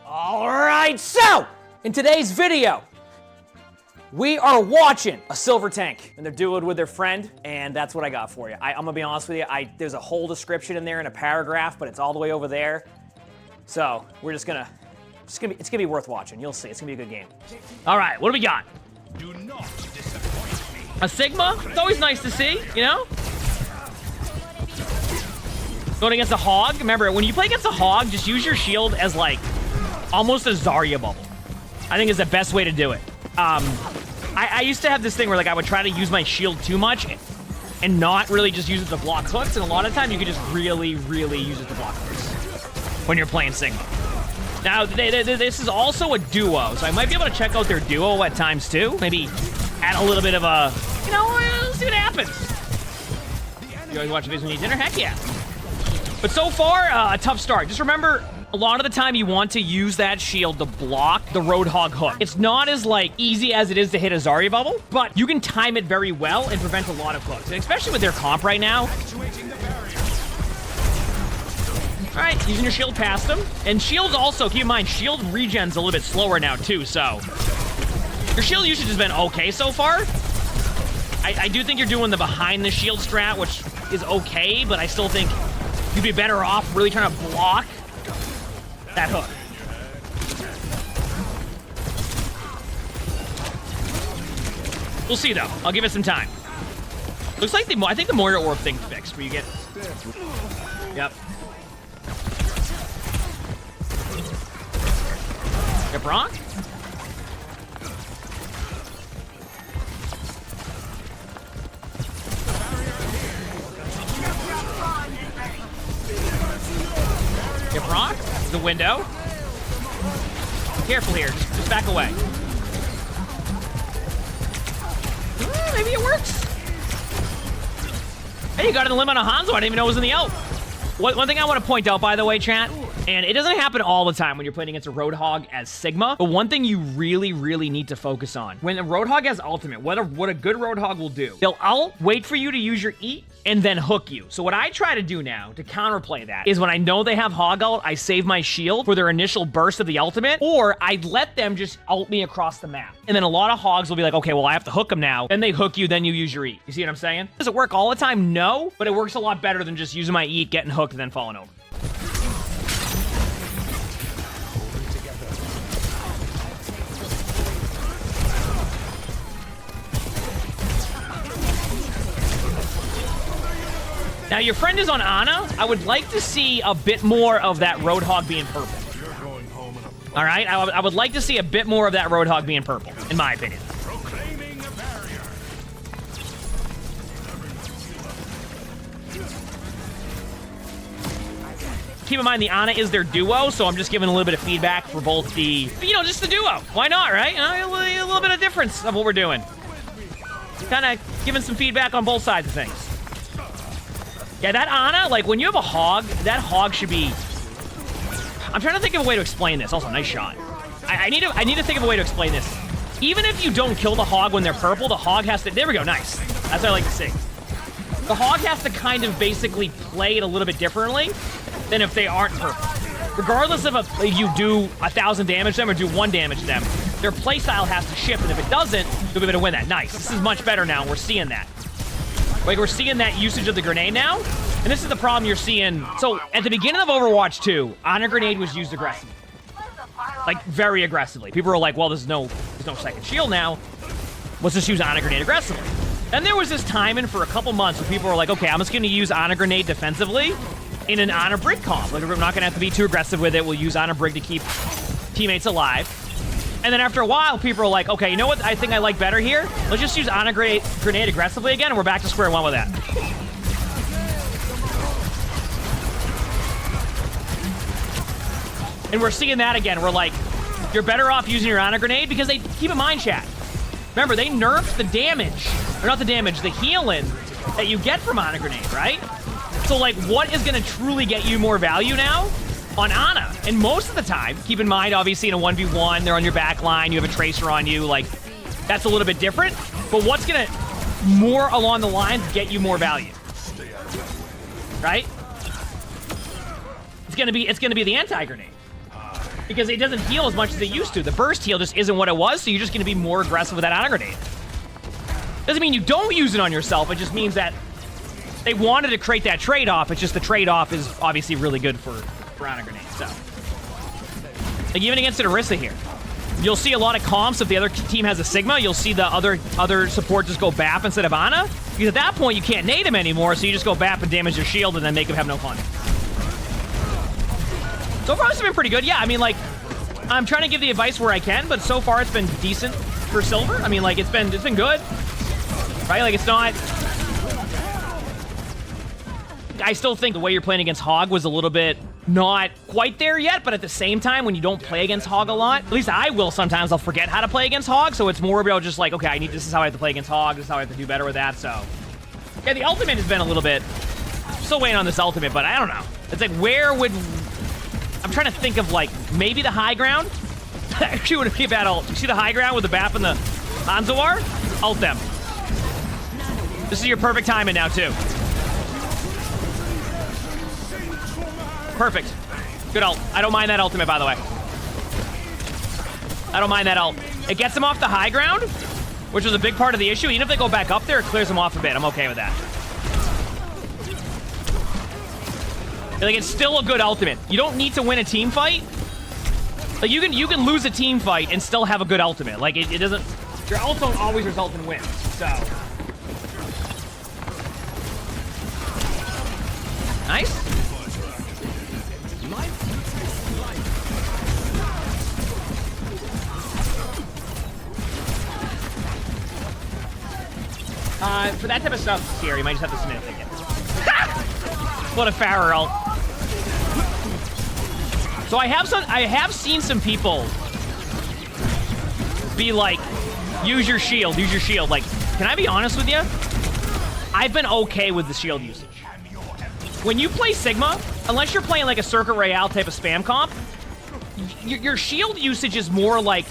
All right, so in today's video, we are watching a silver tank, and they're duoed with their friend, and that's what I got for you. I'm gonna be honest with you, there's a whole description in there in a paragraph, but it's all the way over there. So we're it's gonna be worth watching. You'll see, it's gonna be a good game. All right, what do we got? Do not disappoint me. A Sigma? It's always nice to see, you know? Going against a Hog. Remember, when you play against a Hog, just use your shield as like almost a Zarya bubble. I think is the best way to do it. I used to have this thing where like I would try to use my shield too much and not really just use it to block hooks, and a lot of times you can just really use it to block hooks when you're playing Sigma. Now, this is also a duo, so I might be able to check out their duo at times too. Maybe add a little bit of a, you know, let's see what happens. You always watch videos when you eat dinner? Heck yeah. But so far, a tough start. Just remember, a lot of the time you want to use that shield to block the Roadhog hook. It's not as like easy as it is to hit a Zarya bubble, but you can time it very well and prevent a lot of hooks, and especially with their comp right now. All right, using your shield past them. And shields also, keep in mind, shield regen's a little bit slower now too, so your shield usage has been okay so far. I do think you're doing the behind the shield strat, which is okay, but I still think you'd be better off really trying to block that hook. We'll see though. I'll give it some time. Looks like I think the Moira Orb thing's fixed, where you get. Yep. Get Bronk? Get Bronk? The window. Careful here. Just back away. Maybe it works. Hey, you got in the limb on a Hanzo. I didn't even know it was in the ult. One thing I want to point out, by the way, chat, and it doesn't happen all the time when you're playing against a Roadhog as Sigma, but one thing you really need to focus on, when a Roadhog has ultimate, what a good Roadhog will do, they'll ult, wait for you to use your E, and then hook you. So what I try to do now to counterplay that is when I know they have Hog ult, I save my shield for their initial burst of the ultimate, or I let them just ult me across the map. And then a lot of Hogs will be like, okay, well, I have to hook them now. Then they hook you, then you use your E. You see what I'm saying? Does it work all the time? No, but it works a lot better than just using my E, getting hooked, and then falling over. Now, your friend is on Ana. I would like to see a bit more of that Roadhog being purple. All right? I would like to see a bit more of that Roadhog being purple, in my opinion. Keep in mind, the Ana is their duo, so I'm just giving a little bit of feedback for both the, you know, just the duo. Why not, right? A little bit of difference of what we're doing. Kind of giving some feedback on both sides of things. Yeah, that Ana, like, when you have a Hog, that Hog should be... I'm trying to think of a way to explain this. Also, nice shot. I need to think of a way to explain this. Even if you don't kill the Hog when they're purple, the Hog has to... There we go, nice. That's what I like to see. The Hog has to kind of basically play it a little bit differently than if they aren't purple. Regardless of if you do 1,000 damage to them or do 1 damage to them, their playstyle has to shift, and if it doesn't, you'll be able to win that. Nice. This is much better now, and we're seeing that. Like, we're seeing that usage of the grenade now, and this is the problem you're seeing. So, at the beginning of Overwatch 2, Ana Grenade was used aggressively. Like, very aggressively. People were like, well, there's no second shield now. Let's just use Ana Grenade aggressively. Then there was this timing for a couple months where people were like, okay, I'm just going to use Ana Grenade defensively in an Ana Brig comp. Like, we're not going to have to be too aggressive with it. We'll use Ana Brig to keep teammates alive. And then after a while, people are like, okay, you know what I think I like better here? Let's just use Ana Grenade aggressively again, and we're back to square one with that. And we're seeing that again. We're like, you're better off using your Ana Grenade because they, keep in mind, chat. Remember, they nerfed the damage, or not the damage, the healing that you get from Ana Grenade, right? So, like, what is going to truly get you more value now? On Ana. And most of the time, keep in mind, obviously, in a 1v1, they're on your back line, you have a Tracer on you, like, that's a little bit different. But what's gonna, more along the lines, get you more value? Right? It's gonna be the anti-grenade. because it doesn't heal as much as it used to. The burst heal just isn't what it was, so you're just going to be more aggressive with that honor grenade. Doesn't mean you don't use it on yourself, it just means that they wanted to create that trade-off. It's just the trade-off is obviously really good for honor grenades, so. Like, even against an Orisa here, you'll see a lot of comps. If the other team has a Sigma, you'll see the other support just go BAP instead of Ana, because at that point, you can't nade him anymore, so you just go BAP and damage their shield and then make him have no fun. So far, this has been pretty good. Yeah, I mean, like, I'm trying to give the advice where I can, but so far, it's been decent for Silver. I mean, like, it's been good, right? Like, it's not... I still think the way you're playing against Hog was a little bit not quite there yet, but at the same time, when you don't play against Hog a lot, at least I will sometimes, I'll forget how to play against Hog, so it's more about just like, okay, this is how I have to play against Hog, this is how I have to do better with that, so. Yeah, the ultimate has been a little bit, still waiting on this ultimate, but I don't know. It's like, where would, I'm trying to think of like, maybe the high ground? Actually wouldn't be a bad ult. You see the high ground with the BAP and the Hanzoar? Ult them. This is your perfect timing now, too. Perfect. Good ult. I don't mind that ultimate, by the way. I don't mind that ult. It gets them off the high ground, which was a big part of the issue. Even if they go back up there, it clears them off a bit. I'm okay with that. Like, it's still a good ultimate. You don't need to win a team fight. Like, you can lose a team fight and still have a good ultimate. Like, it doesn't... Your ult don't always result in wins, so... Nice. For that type of stuff, here, you might just have to submit it again. What a Farrer ult. So I have seen some people be like, use your shield. Like, can I be honest with you? I've been okay with the shield usage. When you play Sigma, unless you're playing like a Circuit Royale type of spam comp, your shield usage is more like,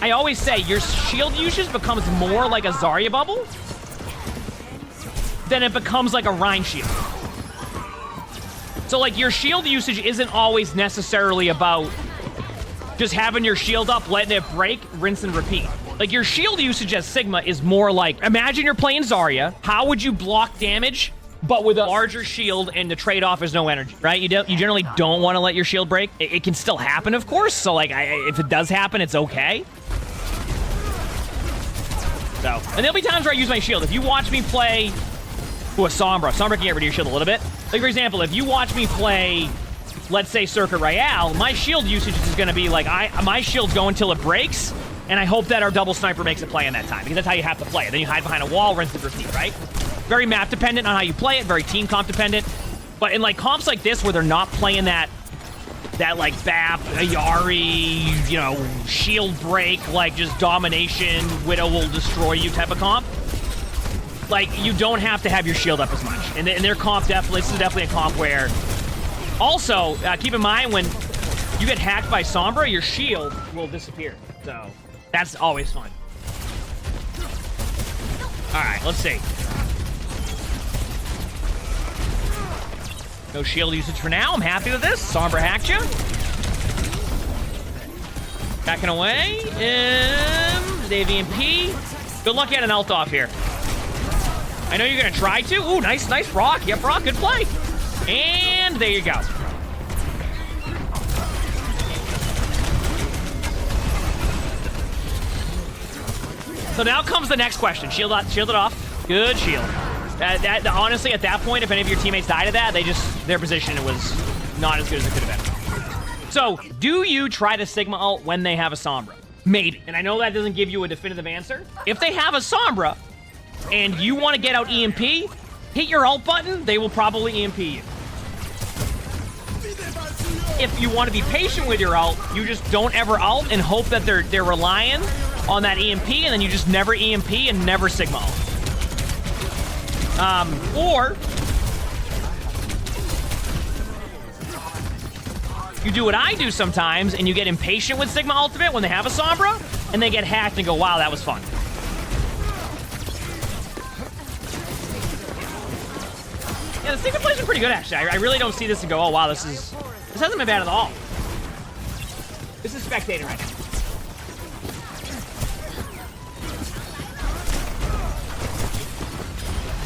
I always say, your shield usage becomes more like a Zarya bubble than it becomes like a Rein shield. So like your shield usage isn't always necessarily about just having your shield up, letting it break, rinse and repeat. Like your shield usage as Sigma is more like, imagine you're playing Zarya, how would you block damage, but with a larger shield and the trade-off is no energy, right? You generally don't want to let your shield break. It can still happen, of course, so like if it does happen, it's okay. So, and there'll be times where I use my shield. If you watch me play a Sombra can get rid of your shield a little bit. Like, for example, if you watch me play, let's say, Circuit Royale, my shield usage is going to be like, my shield's going until it breaks, and I hope that our double sniper makes a play in that time, because that's how you have to play it. Then you hide behind a wall, rinse and repeat, right? Very map dependent on how you play it, very team comp dependent. But in like comps like this where they're not playing that like BAP, Ayari, you know, shield break, like just domination, Widow will destroy you type of comp, like, you don't have to have your shield up as much. And their comp this is definitely a comp where... Also, keep in mind, when you get hacked by Sombra, your shield will disappear. So, that's always fun. Alright, let's see. No shield usage for now. I'm happy with this. Sombra hacked you. Backing away. Dave EMP. Good luck getting an ult off here. I know you're gonna try to. Ooh, nice rock. Yep, rock, good play. And there you go. So now comes the next question. Shield it off. Good shield. Honestly, at that point, if any of your teammates died of that, their position was not as good as it could have been. So, do you try to Sigma ult when they have a Sombra? Maybe. And I know that doesn't give you a definitive answer. If they have a Sombra, and you want to get out EMP, hit your ult button, they will probably EMP you. If you want to be patient with your ult, you just don't ever ult and hope that they're relying on that EMP, and then you just never EMP and never Sigma ult. Or you do what I do sometimes, and you get impatient with Sigma Ultimate when they have a Sombra, and they get hacked and go, wow, that was fun. Yeah, the Sigma plays are pretty good, actually. I really don't see this and go, oh, wow, this hasn't been bad at all. This is spectating right now.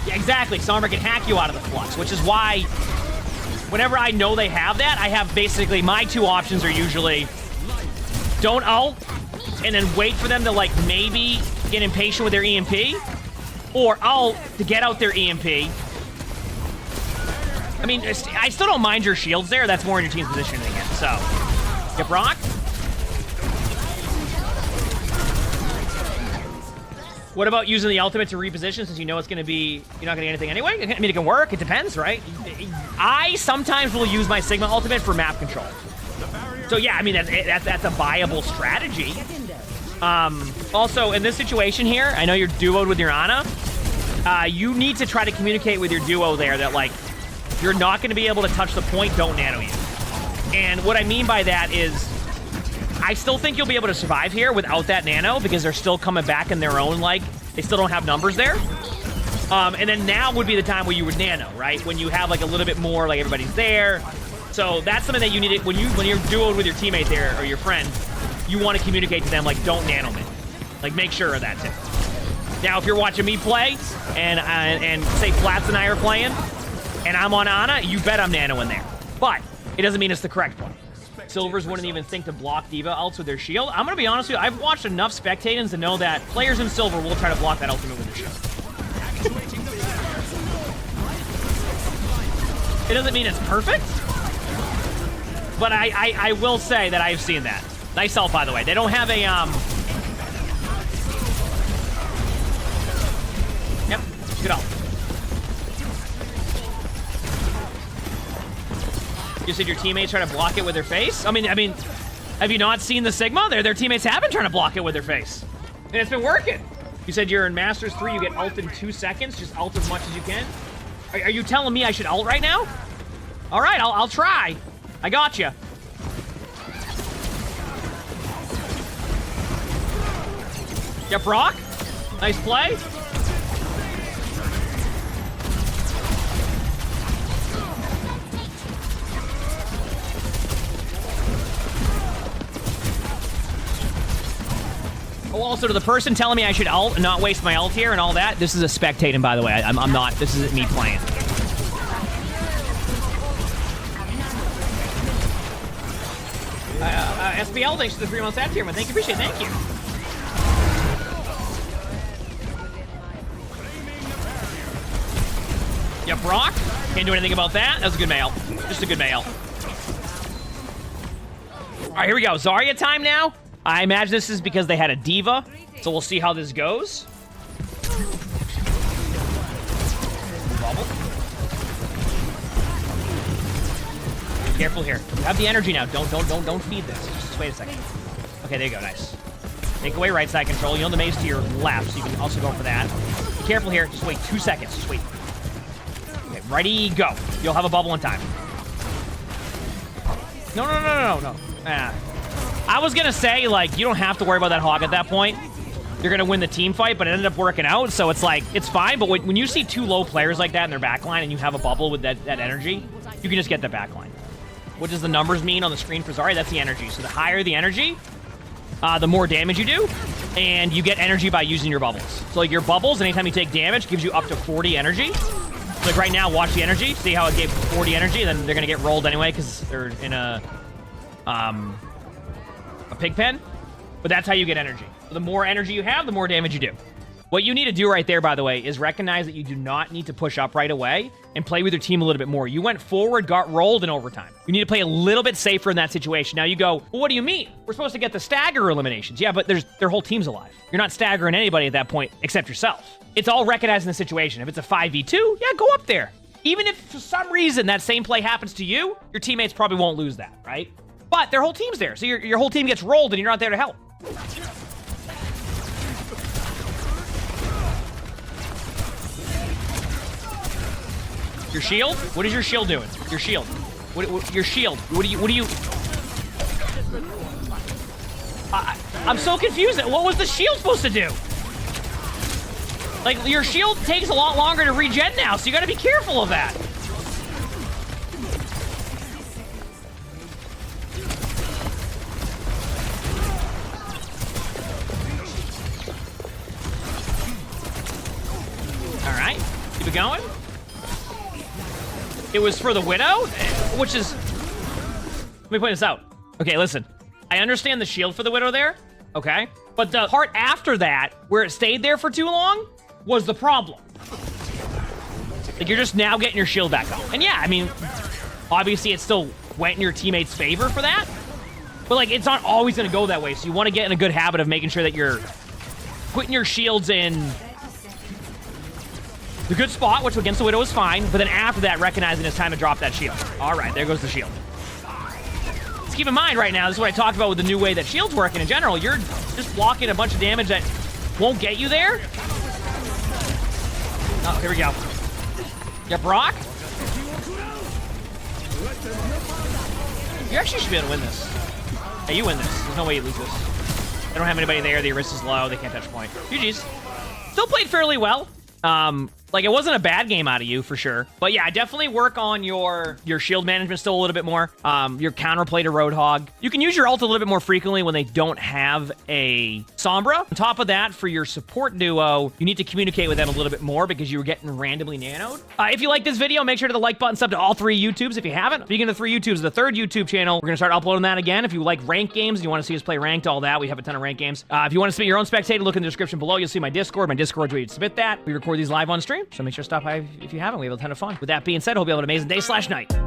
Yeah, exactly. Sombra can hack you out of the flux, which is why whenever I know they have that, I have basically my two options are usually don't ult and then wait for them to like maybe get impatient with their EMP, or ult to get out their EMP. I mean, I still don't mind your shields there. That's more in your team's positioning it. So, get Brock. What about using the ultimate to reposition since you know it's going to be, you're not going to get anything anyway? I mean, it can work. It depends, right? I sometimes will use my Sigma ultimate for map control. So yeah, I mean, that's a viable strategy. Also, in this situation here, I know you're duoed with your Ana. You need to try to communicate with your duo there that, like, you're not going to be able to touch the point, don't nano you. And what I mean by that is, I still think you'll be able to survive here without that nano because they're still coming back in their own, like, they still don't have numbers there. And then now would be the time where you would nano, right? When you have, like, a little bit more, like, everybody's there. So that's something that you need, when you're duoed with your teammate there, or your friend, you want to communicate to them, like, don't nano me. Like, make sure of that too. Now, if you're watching me play, and say Flats and I are playing, and I'm on Ana, you bet I'm nanoing there. But it doesn't mean it's the correct one. Silvers wouldn't even think to block D.Va ults with their shield. I'm gonna be honest with you, I've watched enough spectators to know that players in Silver will try to block that ultimate with their shield. It doesn't mean it's perfect, but I will say that I've seen that. Nice ult, by the way. They don't have a, Yep, good ult. You said your teammates try to block it with their face? I mean, have you not seen the Sigma? Their teammates have been trying to block it with their face. And it's been working. You said you're in Masters 3, you get ult in 2 seconds. Just ult as much as you can. Are you telling me I should ult right now? All right, I'll try. I got you. Yeah, Brock. Nice play. Oh, also to the person telling me I should ult and not waste my ult here and all that, this is a spectating, by the way. I'm not. This isn't me playing. SBL, thanks for the 3 months ad tier, man. Thank you, appreciate it. Thank you. Yeah, Brock. Can't do anything about that. That was a good mail. Just a good mail. All right, here we go. Zarya time now. I imagine this is because they had a D.Va, so we'll see how this goes. Bubble. Be careful here. You have the energy now. Don't feed this. Just wait a second. Okay, there you go. Nice. Take away right side control. You know the maze to your left, so you can also go for that. Be careful here. Just wait 2 seconds. Just wait. Okay, ready, go. You'll have a bubble in time. No. Ah. I was gonna say, like, you don't have to worry about that hog at that point. You're gonna win the team fight, but it ended up working out, so it's like, it's fine, but when you see 2 low players like that in their backline and you have a bubble with that energy, you can just get the backline. What does the numbers mean on the screen for Zarya? That's the energy. So the higher the energy, the more damage you do, and you get energy by using your bubbles. So like your bubbles, anytime you take damage, gives you up to 40 energy. So like right now, watch the energy, see how it gave 40 energy, and then they're gonna get rolled anyway because they're in a pig pen, but that's how you get energy. So the more energy you have, the more damage you do. What you need to do right there, by the way, is recognize that you do not need to push up right away and play with your team a little bit more. You went forward, got rolled in overtime. You need to play a little bit safer in that situation. Now you go, well, what do you mean? We're supposed to get the stagger eliminations. Yeah, but their whole team's alive. You're not staggering anybody at that point except yourself. It's all recognizing the situation. If it's a 5v2, yeah, go up there. Even if for some reason that same play happens to you, your teammates probably won't lose that, right? But their whole team's there, so your whole team gets rolled and you're not there to help. Your shield? What is your shield doing? Your shield. Your shield. What do you... I'm so confused. What was the shield supposed to do? Like, your shield takes a lot longer to regen now, so you gotta be careful of that. going? It was for the Widow, which is... Let me point this out. Okay, listen. I understand the shield for the Widow there, okay? But the part after that, where it stayed there for too long, was the problem. Like, you're just now getting your shield back up. And yeah, I mean, obviously it still went in your teammate's favor for that. But, like, it's not always going to go that way. So you want to get in a good habit of making sure that you're putting your shields in the good spot, which against the Widow is fine. But then after that, recognizing it's time to drop that shield. All right, there goes the shield. Let's keep in mind right now, this is what I talked about with the new way that shields work. And in general, you're just blocking a bunch of damage that won't get you there. Oh, here we go. Yeah, Brock? You actually should be able to win this. Hey, you win this. There's no way you lose this. They don't have anybody there. The Arist is low. They can't touch point. GG's. Still played fairly well. Like, it wasn't a bad game out of you, for sure. But yeah, definitely work on your shield management still a little bit more. Your counterplay to Roadhog. You can use your ult a little bit more frequently when they don't have a Sombra. On top of that, for your support duo, you need to communicate with them a little bit more because you were getting randomly nanoed. If you like this video, make sure to the like button, sub to all 3 YouTubes if you haven't. Speaking of 3 YouTubes, the 3rd YouTube channel, we're going to start uploading that again. If you like ranked games and you want to see us play ranked, all that, we have a ton of ranked games. If you want to submit your own spectator, look in the description below. You'll see my Discord. My Discord's where you submit that. We record these live on stream, so make sure to stop by if you haven't. We have a ton of fun. With that being said, I hope you have an amazing day/night.